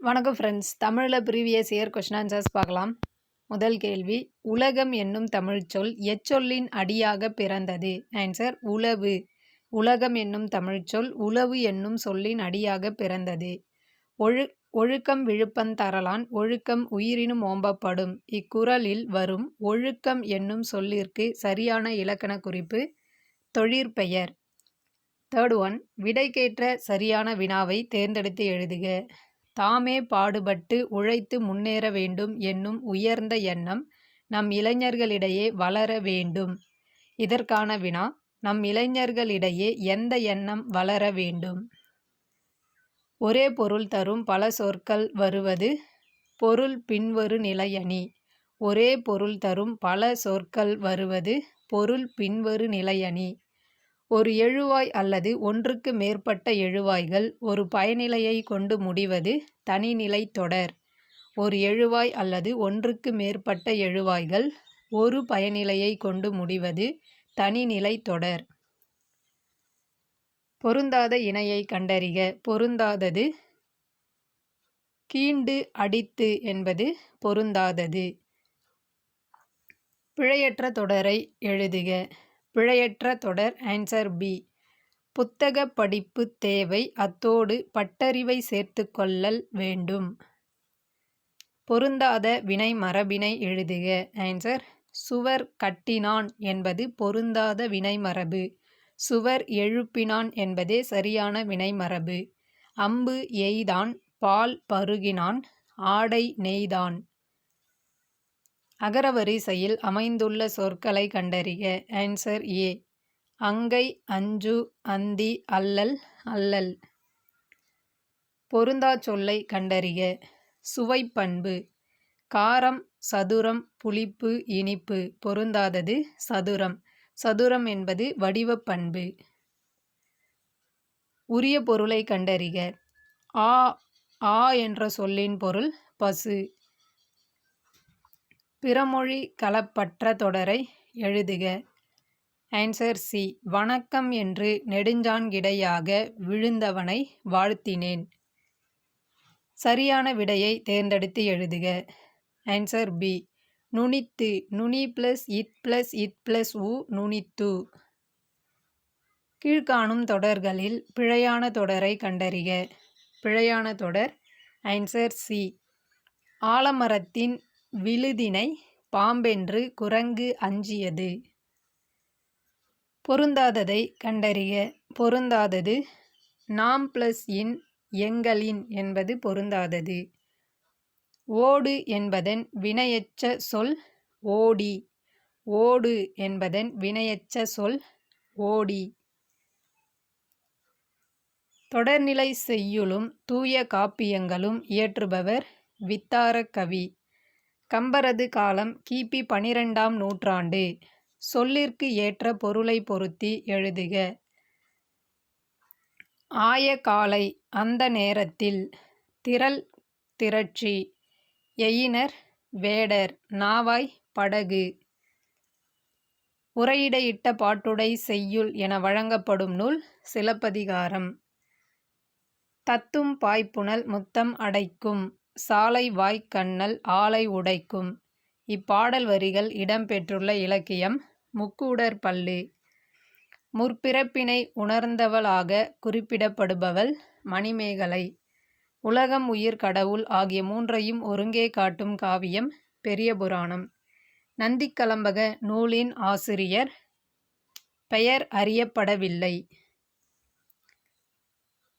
வணக்கம் ஃப்ரெண்ட்ஸ். தமிழில் previous year question answers பார்க்கலாம். முதல் கேள்வி, உலகம் என்னும் தமிழ்ச்சொல் எச்சொல்லின் அடியாக பிறந்தது? ஆன்சர் உழவு. உலகம் என்னும் தமிழ்ச்சொல் உழவு என்னும் சொல்லின் அடியாக பிறந்தது. ஒழுக்கம் விழுப்பம் தரலான் ஒழுக்கம் உயிரினும் ஓம்பப்படும். இக்குறளில் வரும் ஒழுக்கம் என்னும் சொல்லிற்கு சரியான இலக்கண குறிப்பு தொழிற்பெயர். தேர்ட் ஒன், விடைக்கேற்ற சரியான வினாவை தேர்ந்தெடுத்து எழுதுக. தாமே பாடுபட்டு உழைத்து முன்னேற வேண்டும் என்னும் உயர்ந்த எண்ணம் நம் இளைஞர்களிடையே வளர வேண்டும். இதற்கான வினா, நம் இளைஞர்களிடையே எந்த எண்ணம் வளர வேண்டும்? ஒரே பொருள் தரும் பல சொற்கள் வருவது பொருள் பின்வரு நிலையணி. ஒரே பொருள் தரும் பல சொற்கள் வருவது பொருள் பின்வரு நிலையணி. ஒரு எழுவாய் அல்லது ஒன்றுக்கு மேற்பட்ட எழுவாய்கள் ஒரு பயனிலையை கொண்டு முடிவது தனிநிலை தொடர். ஒரு எழுவாய் அல்லது ஒன்றுக்கு மேற்பட்ட எழுவாய்கள் ஒரு பயனிலையை கொண்டு முடிவது தனிநிலை தொடர். பொருந்தாத இணையை கண்டறிக. பொருந்தாதது கீண்டு அடித்து என்பது பொருந்தாதது. பிழையற்ற தொடரை எழுதுக. பிழையற்ற தொடர் ஆன்சர் பி. புத்தக படிப்பு தேவை, அத்தோடு பட்டறிவை சேர்த்து கொள்ளல் வேண்டும். பொருந்தாத வினை மரபினை எழுதுக. ஆன்சர் சுவர் கட்டினான் என்பது பொருந்தாத வினைமரபு. சுவர் எழுப்பினான் என்பதே சரியான வினைமரபு. அம்பு எய்தான், பால் பருகினான், ஆடை நெய்தான். அகரவரிசையில் அமைந்துள்ள சொற்களை கண்டறிக. Answer A. அங்கை, அஞ்சு, அந்தி, அல்லல், அல்லல். பொருந்தா சொல்லை கண்டறிக. சுவைப்பண்பு. காரம், சதுரம், புளிப்பு, இனிப்பு. பொருந்தாதது சதுரம். சதுரம் என்பது வடிவப் பண்பு. உரிய பொருளை கண்டறிக. ஆ ஆ என்ற சொல்லின் பொருள் பசு. பிறமொழி களப்பற்ற தொடரை எழுதுக. Answer C. வணக்கம் என்று நெடுஞ்சாண்கிடையாக விழுந்தவனை வாழ்த்தினேன். சரியான விடையை தேர்ந்தெடுத்து எழுதுக. Answer B. நுனித்து. நுனி பிளஸ் இத் பிளஸ் இத் பிளஸ் உ நுனித்து. கீழ்காணும் தொடர்களில் பிழையான தொடரை கண்டறிக. பிழையான தொடர் ஆன்சர் சி. ஆலமரத்தின் விழுதினை பாம்பென்று குரங்கு அஞ்சியது. பொருந்தாததை கண்டறிக. பொருந்தாதது நாம் பிளஸ் இன் எங்களின் என்பது பொருந்தாதது. ஓடு என்பதன் வினையெச்ச சொல் ஓடி. ஓடு என்பதன் வினையெச்ச சொல் ஓடி. தொடர்நிலை செய்யுளும் தூய காப்பியங்களும் இயற்றுபவர் வித்தாரக்கவி. கம்பரது காலம் கிபி 12ஆம் நூற்றாண்டு. சொல்லிற்கு ஏற்ற பொருளை பொருத்தி எழுதுக. ஆய காலை, அந்த நேரத்தில். திரள், திரட்சி. எயினர், வேடர். நாவாய், படகு. உரையிடையிட்ட பாட்டுடை செய்யுள் என வழங்கப்படும் நூல் சிலப்பதிகாரம். தத்தும் பாய்ப்புனல் முத்தம் அடைக்கும், சாலை வாய்க்கண்ணல் ஆலை உடைக்கும். இப்பாடல் வரிகள் இடம்பெற்றுள்ள இலக்கியம் முக்கூடற்பள்ளு. முற்பிறப்பினை உணர்ந்தவளாக குறிப்பிடப்படுபவள் மணிமேகலை. உலகம், உயிர், கடவுள் ஆகிய மூன்றையும் ஒருங்கே காட்டும் காவியம் பெரிய புராணம். நந்திக்கலம்பக நூலின் ஆசிரியர் பெயர் அறியப்படவில்லை.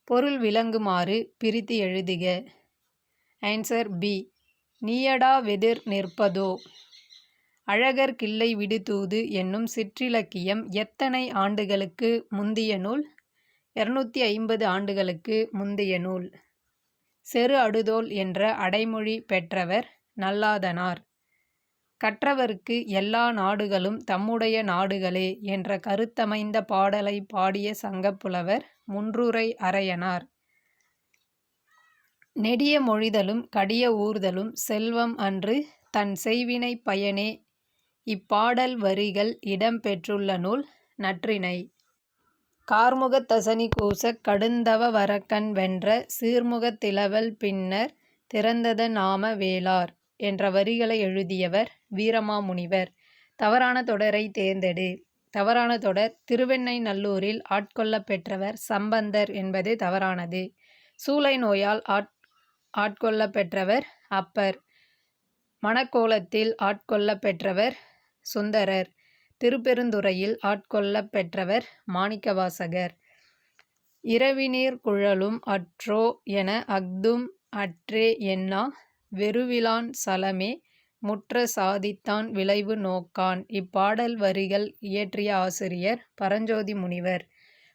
பொருள் விளங்குமாறு பிரித்து எழுதுக. Answer B. நீயடா வெதிர் நிற்பதோ. அழகர் கிள்ளை விடுதூது என்னும் சிற்றிலக்கியம் எத்தனை ஆண்டுகளுக்கு முந்திய நூல்? 250 ஆண்டுகளுக்கு முந்திய நூல். செரு அடுதோல் என்ற அடைமொழி பெற்றவர் நல்லாதனார். கற்றவர்க்கு எல்லா நாடுகளும் தம்முடைய நாடுகளே என்ற கருத்தமைந்த பாடலை பாடிய சங்கப்புலவர் முன்றுரை அரையனார். நெடிய மொழிதலும் கடிய ஊர்தலும் செல்வம் அன்று தன் செய்வினை பயனே. இப்பாடல் வரிகள் இடம்பெற்றுள்ள நூல் நற்றிணை. கார்முகத் தசனி கூசக் கடுந்தவ வரக்கன் வென்ற சீர்முகத் திலவல் பின்னர் திறந்தத நாம வேளார் என்ற வரிகளை எழுதியவர் வீரமாமுனிவர். தவறான தொடரை தேர்ந்தெடு. தவறான தொடர் திருவெண்ணெய்நல்லூரில் ஆட்கொள்ளப் பெற்றவர் சம்பந்தர் என்பது தவறானது. சூளை நோயால் ஆட்கொள்ளப் பெற்றவர் அப்பர். மணக்கோலத்தில் ஆட்கொள்ளப் பெற்றவர் சுந்தரர். திருப்பெருந்துறையில் ஆட்கொள்ளப் பெற்றவர் மாணிக்கவாசகர். இரவினீர் குழலும் அற்றோ என அஃதும் அற்றே என்னா வெருவிலான் சலமே முற்ற சாதித்தான் விளைவு நோக்கான். இப்பாடல் வரிகள் இயற்றிய ஆசிரியர் பரஞ்சோதி முனிவர்.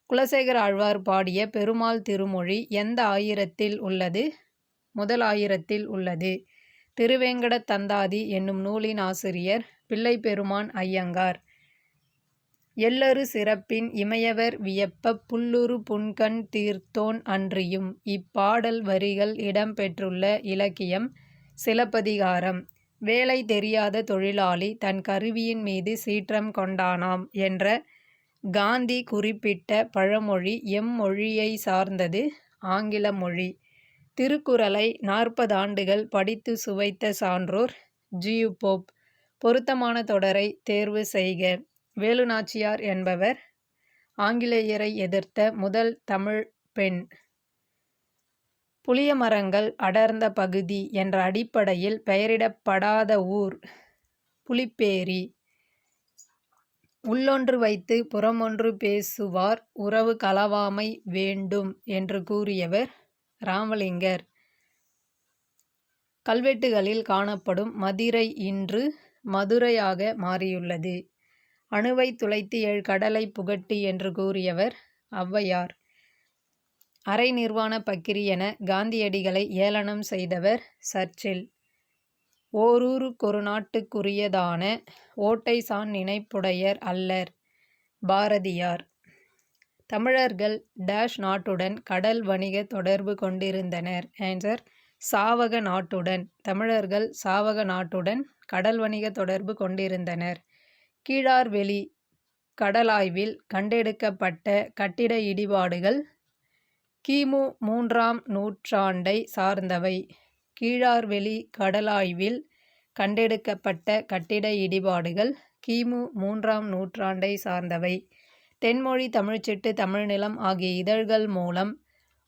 குலசேகர ஆழ்வார் பாடிய பெருமாள் திருமொழி எந்த ஆயிரத்தில் உள்ளது? முதல் ஆயிரத்தில் உள்ளது. திருவேங்கடத் தந்தாதி என்னும் நூலின் ஆசிரியர் பிள்ளைப்பெருமான் ஐயங்கார். எல்லரு சிறப்பின் இமையவர் வியப்பப் புல்லுறு புன்கண் தீர்த்தோன் அன்றியும். இப்பாடல் வரிகள் இடம்பெற்றுள்ள இலக்கியம் சிலப்பதிகாரம். வேலை தெரியாத தொழிலாளி தன் கருவியின் மீது சீற்றம் கொண்டானாம் என்ற காந்தி குறிப்பிட்ட பழமொழி எம்மொழியை சார்ந்தது? ஆங்கில மொழி. திருக்குறளை 40 ஆண்டுகள் படித்து சுவைத்த சான்றோர் ஜியு போப். பொருத்தமான தொடரை தேர்வு செய்க. வேலுநாச்சியார் என்பவர் ஆங்கிலேயரை எதிர்த்த முதல் தமிழ் பெண். புளிய மரங்கள் அடர்ந்த பகுதி என்ற அடிப்படையில் பெயரிடப்படாத ஊர் புலிப்பேரி. உள்ளொன்று வைத்து புறமொன்று பேசுவார் உறவு களவாமை வேண்டும் என்று கூறியவர் ராமலிங்கர். கல்வெட்டுகளில் காணப்படும் மதிரை இன்று மதுரையாக மாறியுள்ளது. அணுவை துளைத்து 7 கடலை புகட்டு என்று கூறியவர் ஔவையார். அரை நிர்வாண பக்கிரி என காந்தியடிகளை ஏளனம் செய்தவர் சர்ச்சில். ஓரூருக்கொரு நாட்டுக்குரியதான ஓட்டை சான் நினைப்புடையர் அல்லர் பாரதியார். தமிழர்கள் டேஷ் நாட்டுடன் கடல் வணிக தொடர்பு கொண்டிருந்தனர். ஆன்சர் சாவக நாட்டுடன். தமிழர்கள் சாவக நாட்டுடன் கடல் வணிக தொடர்பு கொண்டிருந்தனர். கீழார்வெளி கடலாய்வில் கண்டெடுக்கப்பட்ட கட்டிட இடிபாடுகள் கிமு 3ஆம் நூற்றாண்டை சார்ந்தவை. கீழார்வெளி கடலாய்வில் கண்டெடுக்கப்பட்ட கட்டிட இடிபாடுகள் கிமு 3ஆம் நூற்றாண்டை சார்ந்தவை. தென்மொழி தமிழ்ச்சிட்டு தமிழ்நிலம் ஆகிய இதழ்கள் மூலம்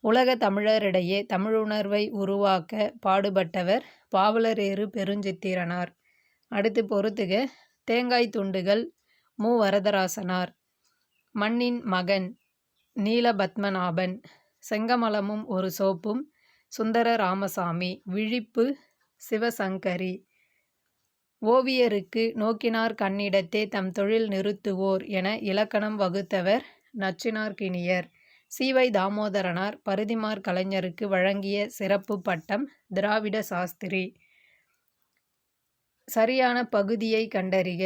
உலக தமிழரிடையே தமிழுணர்வை உருவாக்க பாடுபட்டவர் பாவலரேறு பெருஞ்சித்திரனார். அடுத்து பொறுத்துக. தேங்காய் துண்டுகள் மு. வரதராசனார். மண்ணின் மகன் நீலபத்மநாபன். செங்கமலமும் ஒரு சோப்பும் சுந்தர ராமசாமி. விழிப்பு சிவசங்கரி. ஓவியருக்கு நோக்கினார் கண்ணிடத்தே தம் தொழில் நிறுத்துவோர் என இலக்கணம் வகுத்தவர் நச்சினார்க்கினியர். சி.வை. தாமோதரனார் பரிதிமாற் கலைஞருக்கு வழங்கிய சிறப்பு பட்டம் திராவிட சாஸ்திரி. சரியான பகுதியை கண்டறிக.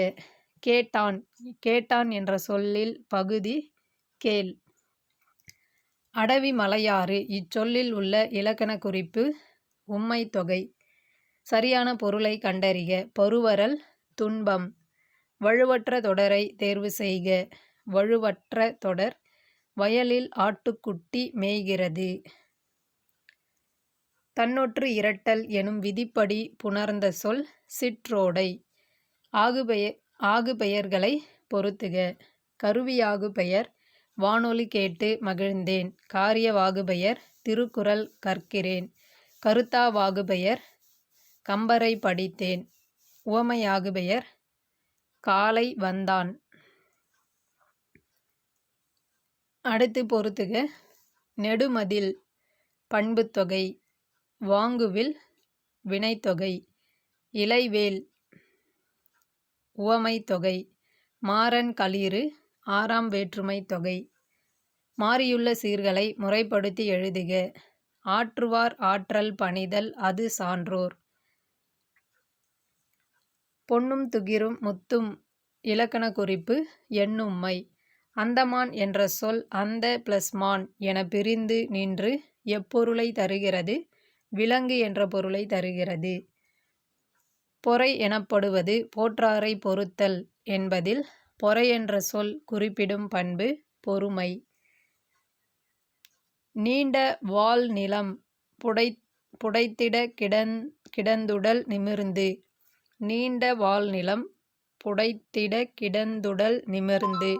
கேட்டான். கேட்டான் என்ற சொல்லில் பகுதி கேள். அடவி மலையாறு. இச்சொல்லில் உள்ள இலக்கண குறிப்பு உம்மைத் தொகை. சரியான பொருளை கண்டறிக. பருவரல் துன்பம். வழுவற்ற தொடரை தேர்வு செய்க. வழுவற்ற தொடர் வயலில் ஆட்டுக்குட்டி மேய்கிறது. தன்னொற்று இரட்டல் எனும் விதிப்படி புணர்ந்த சொல் சிற்றோடை. ஆகுபெயர்களை பொறுத்துக. கருவியாகுபெயர் வானொலி கேட்டு மகிழ்ந்தேன். காரியவாகுபெயர் திருக்குறள் கற்கிறேன். கருத்தாவாகுபெயர் கம்பரை படித்தேன். உவமையாகுபெயர் காலை வந்தான். அடுத்து பொறுத்துக. நெடுமதில் பண்புத்தொகை. வாங்குவில் வினைத்தொகை. இலைவேல் உவமைத் தொகை. மாறன் களிறு 6ஆம் வேற்றுமைத் தொகை. மாறியுள்ள சீர்களை முறைப்படுத்தி எழுதுக. ஆற்றுவார் ஆற்றல் பணிதல் அது சான்றோர். பொன்னும் துகிரும் முத்தும் இலக்கண குறிப்பு எண்ணும்மை. அந்தமான் என்ற சொல் அந்த + மான் என பிரிந்து நின்று எப்பொருளை தருகிறது? விலங்கு என்ற பொருளை தருகிறது. பொறை எனப்படுவது போற்றாரை பொறுத்தல் என்பதில் பொறை என்ற சொல் குறிப்பிடும் பண்பு பொறுமை. நீண்ட வால் நிலம் புடைத்திட கிடந்துடல் நிமிர்ந்து. நீண்ட வாழ்நிலம் புடைத்திட கிடந்துடல் நிமிர்ந்து.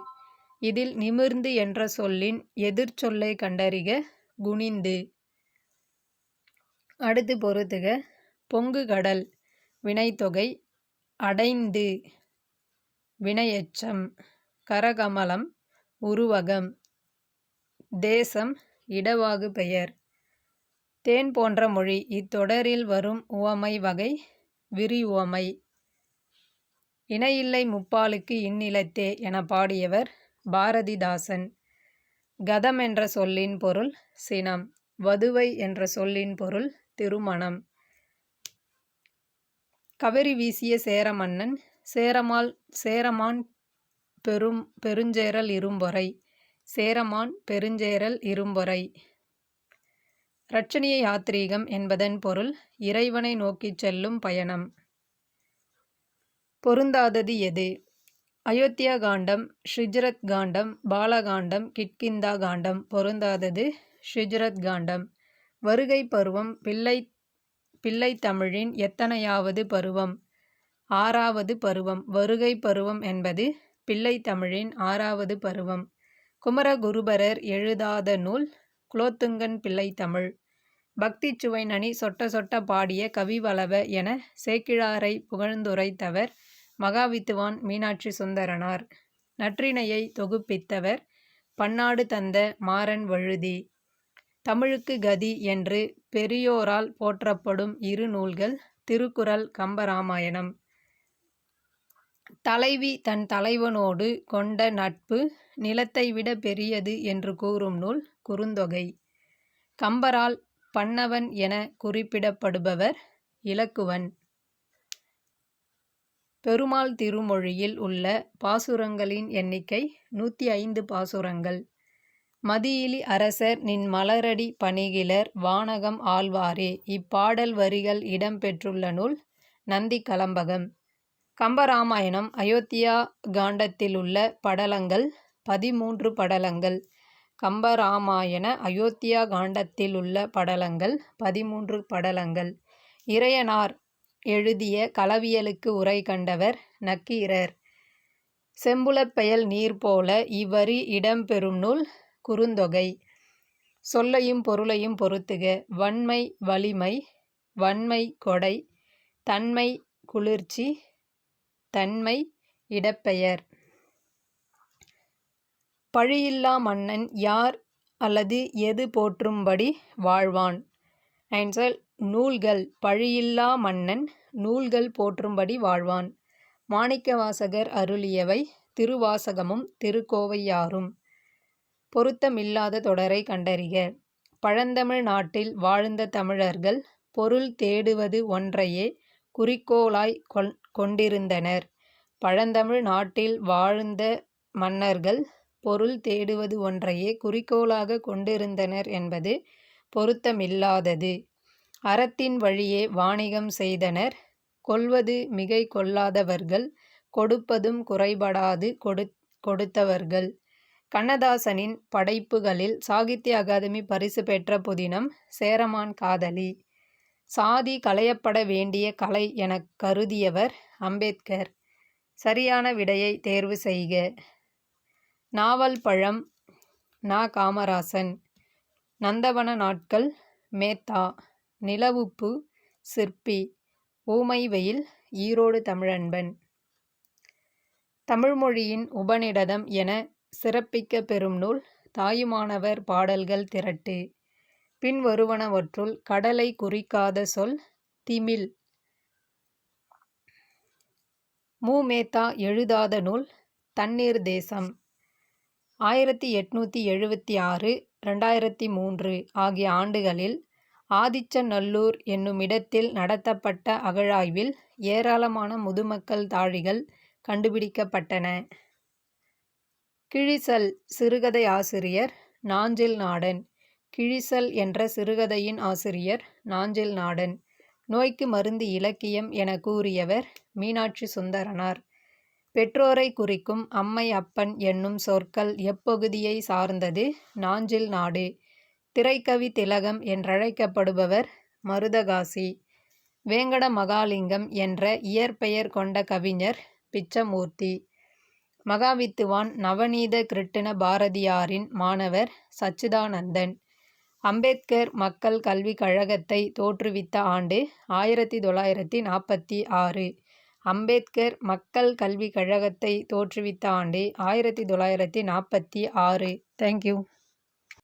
இதில் நிமிர்ந்து என்ற சொல்லின் எதிர்ச்சொல்லை கண்டறிக. குனிந்து. அடுத்து பொறுத்துக. பொங்குகடல் வினைத்தொகை. அடைந்து வினையெச்சம். கரகமலம் உருவகம். தேசம் இடவாகு பெயர். தேன் போன்ற மொழி இத்தொடரில் வரும் உவமை வகை விரிவுவமை. இணையில்லை முப்பாலுக்கு இந்நிலத்தே என பாடியவர் பாரதிதாசன். கதம் என்ற சொல்லின் பொருள் சினம். வதுவை என்ற சொல்லின் பொருள் திருமணம். கவரி வீசிய சேர மன்னன். சேரமான் பெருஞ்சேரல் இரும்பொறை. சேரமான் பெருஞ்சேரல் இரும்பொறை. இரட்சணிய யாத்ரீகம் என்பதன் பொருள் இறைவனை நோக்கிச் செல்லும் பயணம். பொருந்தாதது எது? அயோத்தியா காண்டம், ஷிஜ்ரத் காண்டம், பாலகாண்டம், கிட்கிந்தா காண்டம். பொருந்தாதது ஷிஜ்ரத் காண்டம். வருகை பருவம் பிள்ளை தமிழின் எத்தனையாவது பருவம்? 6வது பருவம். வருகை பருவம் என்பது பிள்ளை தமிழின் 6வது பருவம். குமரகுருபரர் எழுதாத நூல் குலோத்துங்கன் பிள்ளை தமிழ். பக்தி சுவை நனி சொட்ட சொட்ட பாடிய கவிவளவ என சேக்கிழாரை புகழ்ந்துரைத்தவர் மகாவித்துவான் மீனாட்சி சுந்தரனார். நற்றிணையை தொகுப்பித்தவர் பன்னாடு தந்த மாறன் வழுதி. தமிழுக்கு கதி என்று பெரியோரால் போற்றப்படும் 2 நூல்கள் திருக்குறள், கம்பராமாயணம். தலைவி தன் தலைவனோடு கொண்ட நட்பு நிலத்தை விட பெரியது என்று கூறும் நூல் குறுந்தொகை. கம்பரால் பன்னவன் என குறிப்பிடப்படுபவர் இலக்குவன். பெருமாள் திருமொழியில் உள்ள பாசுரங்களின் எண்ணிக்கை 105 பாசுரங்கள். மதியிலி அரசர் நின் மலரடி பணிகிலர் வானகம் ஆழ்வாரே. இப்பாடல் வரிகள் இடம்பெற்றுள்ள நூல் நந்தி கலம்பகம். கம்பராமாயணம் அயோத்தியா காண்டத்திலுள்ள படலங்கள் 13 படலங்கள். கம்பராமாயண அயோத்தியா காண்டத்திலுள்ள படலங்கள் 13 படலங்கள். இறையனார் எழுதிய களவியலுக்கு உரை கண்டவர் நக்கீரர். செம்புலப்பெயல் நீர் போல இவ்வரி இடம்பெறும் நூல் குறுந்தொகை. சொல்லையும் பொருளையும் பொறுத்துக. வன்மை வலிமை. வன்மை கொடை. தன்மை குளிர்ச்சி. தன்மை இடப்பெயர். பழியில்லா மன்னன் யார் அல்லது எது போற்றும்படி வாழ்வான்? ஆன்சர் நூல்கள். பழியில்லா மன்னன் நூல்கள் போற்றும்படி வாழ்வான். மாணிக்கவாசகர் அருளியவை திருவாசகமும் திருக்கோவையாரும். பொருத்தமில்லாத தொடரை கண்டறிக. பழந்தமிழ் நாட்டில் வாழ்ந்த தமிழர்கள் பொருள் தேடுவது ஒன்றையே குறிக்கோளாய் கொண்டிருந்தனர். பழந்தமிழ் நாட்டில் வாழ்ந்த மன்னர்கள் பொருள் தேடுவது ஒன்றையே குறிக்கோளாக கொண்டிருந்தனர் என்பது பொருத்தமில்லாதது. அறத்தின் வழியே வாணிகம் செய்தனர். கொள்வது மிகை கொள்ளாதவர்கள். கொடுப்பதும் குறைபடாது கொடுத்தவர்கள். கண்ணதாசனின் படைப்புகளில் சாகித்ய அகாதமி பரிசு பெற்ற புதினம் சேரமான் காதலி. சாதி களையப்பட வேண்டிய கலை எனக் கருதியவர் அம்பேத்கர். சரியான விடையை தேர்வு செய்க. நாவல் பழம் நா. காமராசன். நந்தவன நாட்கள் மேத்தா. நிலவுப்பு சிற்பி. ஊமை வெயில் ஈரோடு தமிழன்பன். தமிழ்மொழியின் உபநிடதம் என சிறப்பிக்க பெறும் நூல் தாயுமானவர் பாடல்கள் திரட்டு. பின்வருவனவற்றுள் கடலை குறிக்காத சொல் திமில். மு. மேத்தா எழுதாத நூல் தண்ணீர் தேசம். 1876, 2003 ஆகிய ஆண்டுகளில் ஆதிச்சநல்லூர் என்னுமிடத்தில் நடத்தப்பட்ட அகழாய்வில் ஏராளமான முதுமக்கள் தாழிகள் கண்டுபிடிக்கப்பட்டன. கிழிசல் சிறுகதை ஆசிரியர் நாஞ்சில் நாடன். கிழிசல் என்ற சிறுகதையின் ஆசிரியர் நாஞ்சில் நாடன். நோய்க்கு மருந்து இலக்கியம் என கூறியவர் மீனாட்சி சுந்தரனார். பெற்றோரை குறிக்கும் அம்மை அப்பன் என்னும் சொற்கள் எப்பகுதியை சார்ந்தது? நாஞ்சில் நாடு. திரைக்கவி திலகம் என்றழைக்கப்படுபவர் மருதகாசி. வேங்கட மகாலிங்கம் என்ற இயற்பெயர் கொண்ட கவிஞர் பிச்சமூர்த்தி. மகாவித்துவான் நவநீத கிருட்டிண பாரதியாரின் மாணவர் சச்சிதானந்தன். அம்பேத்கர் மக்கள் கல்விக் கழகத்தை தோற்றுவித்த ஆண்டு 1946. அம்பேத்கர் மக்கள் கல்விக் கழகத்தை தோற்றுவித்த ஆண்டு 1946. தேங்க்யூ.